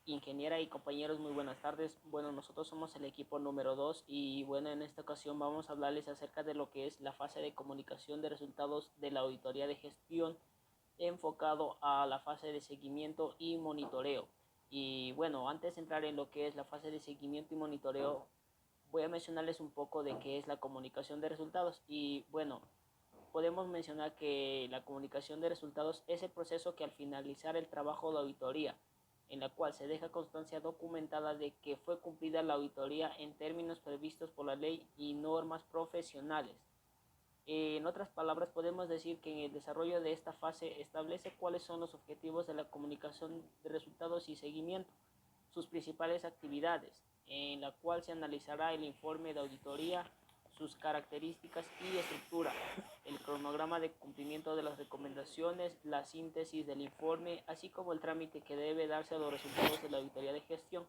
Ingeniera y compañeros, muy buenas tardes. Bueno, nosotros somos el equipo número 2 y bueno, en esta ocasión vamos a hablarles acerca de lo que es la fase de comunicación de resultados de la auditoría de gestión enfocado a la fase de seguimiento y monitoreo. Y bueno, antes de entrar en lo que es la fase de seguimiento y monitoreo, voy a mencionarles un poco de qué es la comunicación de resultados. Y bueno, podemos mencionar que la comunicación de resultados es el proceso que al finalizar el trabajo de auditoría, en la cual se deja constancia documentada de que fue cumplida la auditoría en términos previstos por la ley y normas profesionales. En otras palabras, podemos decir que en el desarrollo de esta fase establece cuáles son los objetivos de la comunicación de resultados y seguimiento, sus principales actividades, en la cual se analizará el informe de auditoría, sus características y estructura, el cronograma de cumplimiento de las recomendaciones, la síntesis del informe, así como el trámite que debe darse a los resultados de la auditoría de gestión.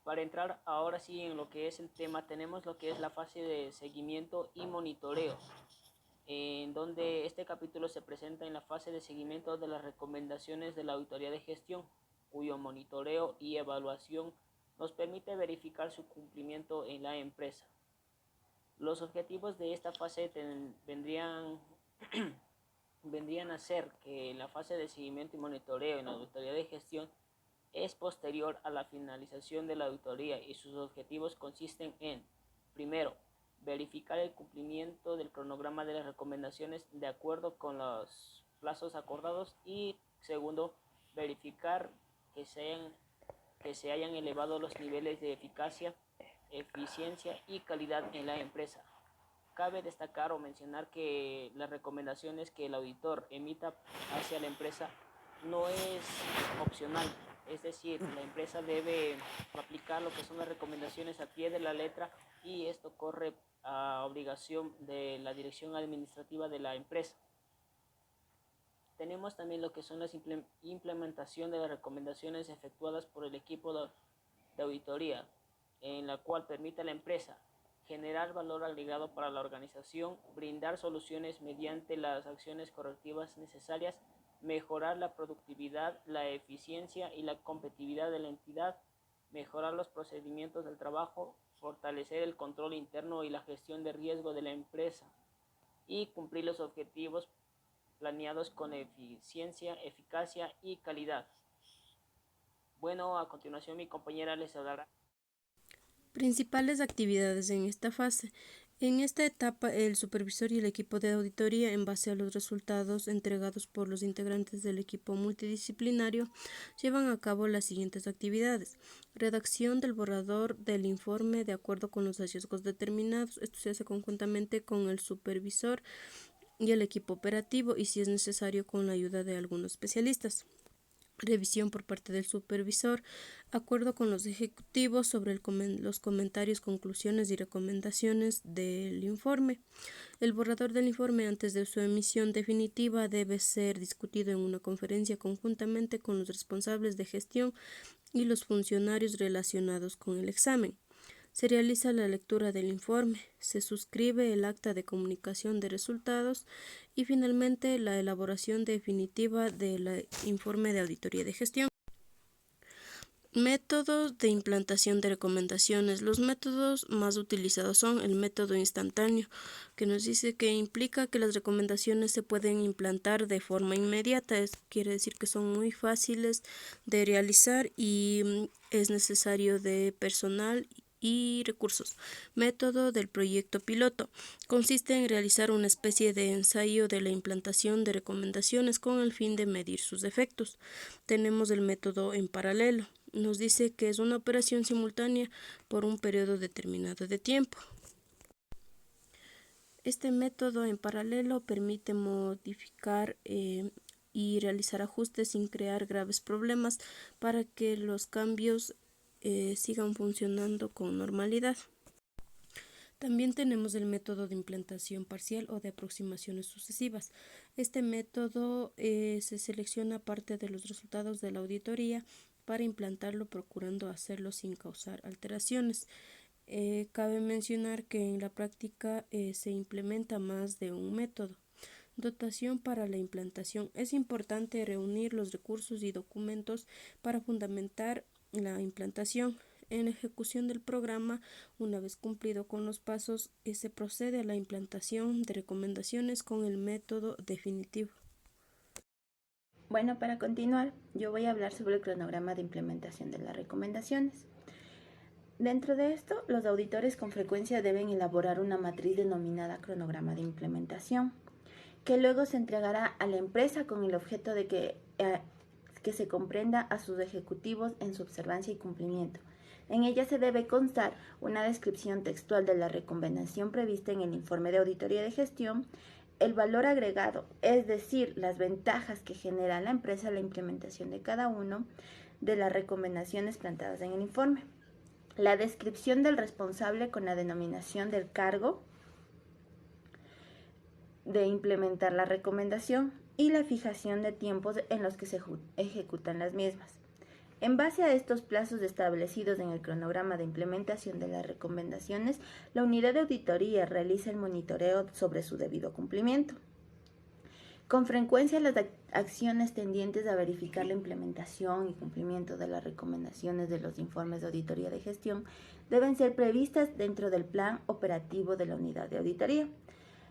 Para entrar ahora sí en lo que es el tema, tenemos lo que es la fase de seguimiento y monitoreo, en donde este capítulo se presenta en la fase de seguimiento de las recomendaciones de la auditoría de gestión, cuyo monitoreo y evaluación nos permite verificar su cumplimiento en la empresa. Los objetivos de esta fase vendrían a ser que la fase de seguimiento y monitoreo en la auditoría de gestión es posterior a la finalización de la auditoría y sus objetivos consisten en, primero, verificar el cumplimiento del cronograma de las recomendaciones de acuerdo con los plazos acordados y, segundo, verificar que se hayan elevado los niveles de eficacia, eficiencia y calidad en la empresa. Cabe destacar o mencionar que las recomendaciones que el auditor emita hacia la empresa no es opcional, es decir, la empresa debe aplicar lo que son las recomendaciones a pie de la letra y esto corre a obligación de la dirección administrativa de la empresa. Tenemos también lo que son las implementación de las recomendaciones efectuadas por el equipo de auditoría, en la cual permite a la empresa generar valor agregado para la organización, brindar soluciones mediante las acciones correctivas necesarias, mejorar la productividad, la eficiencia y la competitividad de la entidad, mejorar los procedimientos del trabajo, fortalecer el control interno y la gestión de riesgo de la empresa y cumplir los objetivos planeados con eficiencia, eficacia y calidad. Bueno, a continuación mi compañera les hablará. Principales actividades en esta fase. En esta etapa, el supervisor y el equipo de auditoría, en base a los resultados entregados por los integrantes del equipo multidisciplinario, llevan a cabo las siguientes actividades. Redacción del borrador del informe de acuerdo con los hallazgos determinados. Esto se hace conjuntamente con el supervisor y el equipo operativo y, si es necesario, con la ayuda de algunos especialistas. Revisión por parte del supervisor, acuerdo con los ejecutivos sobre los comentarios, conclusiones y recomendaciones del informe. El borrador del informe, antes de su emisión definitiva, debe ser discutido en una conferencia conjuntamente con los responsables de gestión y los funcionarios relacionados con el examen. Se realiza la lectura del informe, se suscribe el acta de comunicación de resultados y finalmente la elaboración definitiva del informe de auditoría de gestión. Métodos de implantación de recomendaciones. Los métodos más utilizados son el método instantáneo, que nos dice que implica que las recomendaciones se pueden implantar de forma inmediata. Quiere decir que son muy fáciles de realizar y es necesario de personal y recursos. Método del proyecto piloto. Consiste en realizar una especie de ensayo de la implantación de recomendaciones con el fin de medir sus efectos. Tenemos el método en paralelo. Nos dice que es una operación simultánea por un periodo determinado de tiempo. Este método en paralelo permite modificar y realizar ajustes sin crear graves problemas para que los cambios sigan funcionando con normalidad. También tenemos el método de implantación parcial o de aproximaciones sucesivas. Este método se selecciona parte de los resultados de la auditoría para implantarlo, procurando hacerlo sin causar alteraciones. Cabe mencionar que en la práctica se implementa más de un método. Dotación para la implantación. Es importante reunir los recursos y documentos para fundamentar la implantación. En la ejecución del programa, una vez cumplido con los pasos, se procede a la implantación de recomendaciones con el método definitivo. Bueno, para continuar, yo voy a hablar sobre el cronograma de implementación de las recomendaciones. Dentro de esto, los auditores con frecuencia deben elaborar una matriz denominada cronograma de implementación, que luego se entregará a la empresa con el objeto de que se comprenda a sus ejecutivos en su observancia y cumplimiento. En ella se debe constar una descripción textual de la recomendación prevista en el informe de auditoría de gestión, el valor agregado, es decir, las ventajas que genera a la empresa la implementación de cada uno de las recomendaciones planteadas en el informe, la descripción del responsable con la denominación del cargo de implementar la recomendación y la fijación de tiempos en los que se ejecutan las mismas. En base a estos plazos establecidos en el cronograma de implementación de las recomendaciones, la unidad de auditoría realiza el monitoreo sobre su debido cumplimiento. Con frecuencia, las acciones tendientes a verificar la implementación y cumplimiento de las recomendaciones de los informes de auditoría de gestión deben ser previstas dentro del plan operativo de la unidad de auditoría.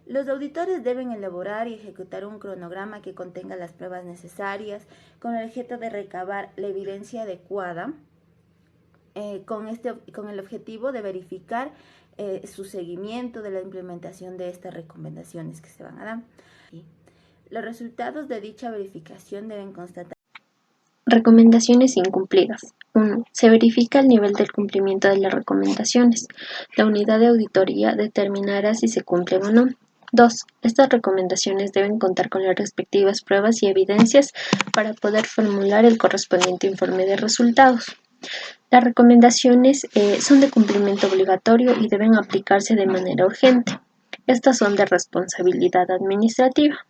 Los auditores deben elaborar y ejecutar un cronograma que contenga las pruebas necesarias con el objeto de recabar la evidencia adecuada con el objetivo de verificar su seguimiento de la implementación de estas recomendaciones que se van a dar. Los resultados de dicha verificación deben constatar. Recomendaciones incumplidas. 1. Se verifica el nivel del cumplimiento de las recomendaciones. La unidad de auditoría determinará si se cumplen o no. 2. Estas recomendaciones deben contar con las respectivas pruebas y evidencias para poder formular el correspondiente informe de resultados. Las recomendaciones son de cumplimiento obligatorio y deben aplicarse de manera urgente. Estas son de responsabilidad administrativa.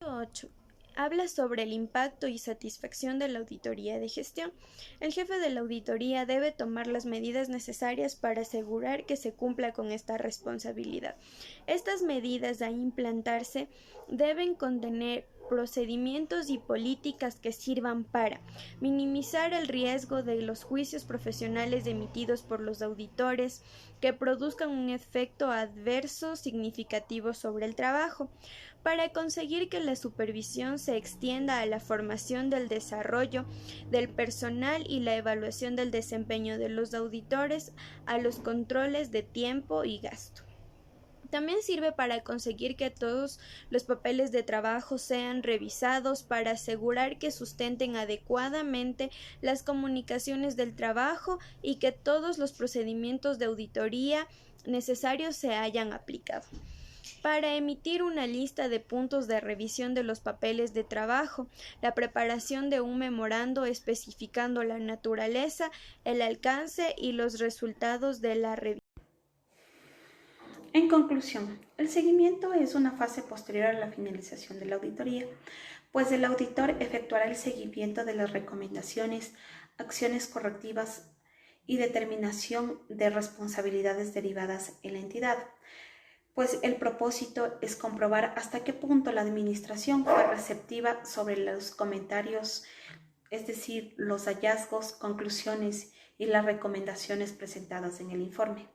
8. Habla sobre el impacto y satisfacción de la auditoría de gestión. El jefe de la auditoría debe tomar las medidas necesarias para asegurar que se cumpla con esta responsabilidad. Estas medidas a implantarse deben contener procedimientos y políticas que sirvan para minimizar el riesgo de los juicios profesionales emitidos por los auditores que produzcan un efecto adverso significativo sobre el trabajo, para conseguir que la supervisión se extienda a la formación del desarrollo del personal y la evaluación del desempeño de los auditores, a los controles de tiempo y gasto. También sirve para conseguir que todos los papeles de trabajo sean revisados para asegurar que sustenten adecuadamente las comunicaciones del trabajo y que todos los procedimientos de auditoría necesarios se hayan aplicado. Para emitir una lista de puntos de revisión de los papeles de trabajo, la preparación de un memorando especificando la naturaleza, el alcance y los resultados de la revisión. En conclusión, el seguimiento es una fase posterior a la finalización de la auditoría, pues el auditor efectuará el seguimiento de las recomendaciones, acciones correctivas y determinación de responsabilidades derivadas en la entidad, pues el propósito es comprobar hasta qué punto la administración fue receptiva sobre los comentarios, es decir, los hallazgos, conclusiones y las recomendaciones presentadas en el informe.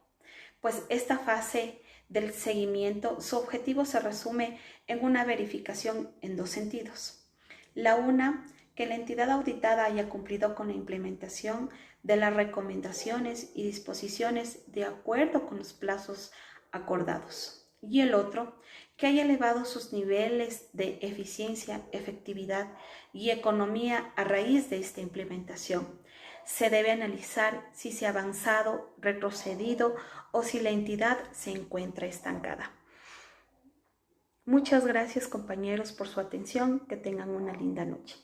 Pues esta fase del seguimiento, su objetivo se resume en una verificación en dos sentidos. La una, que la entidad auditada haya cumplido con la implementación de las recomendaciones y disposiciones de acuerdo con los plazos acordados. Y el otro, que haya elevado sus niveles de eficiencia, efectividad y economía a raíz de esta implementación. Se debe analizar si se ha avanzado, retrocedido o si la entidad se encuentra estancada. Muchas gracias, compañeros, por su atención. Que tengan una linda noche.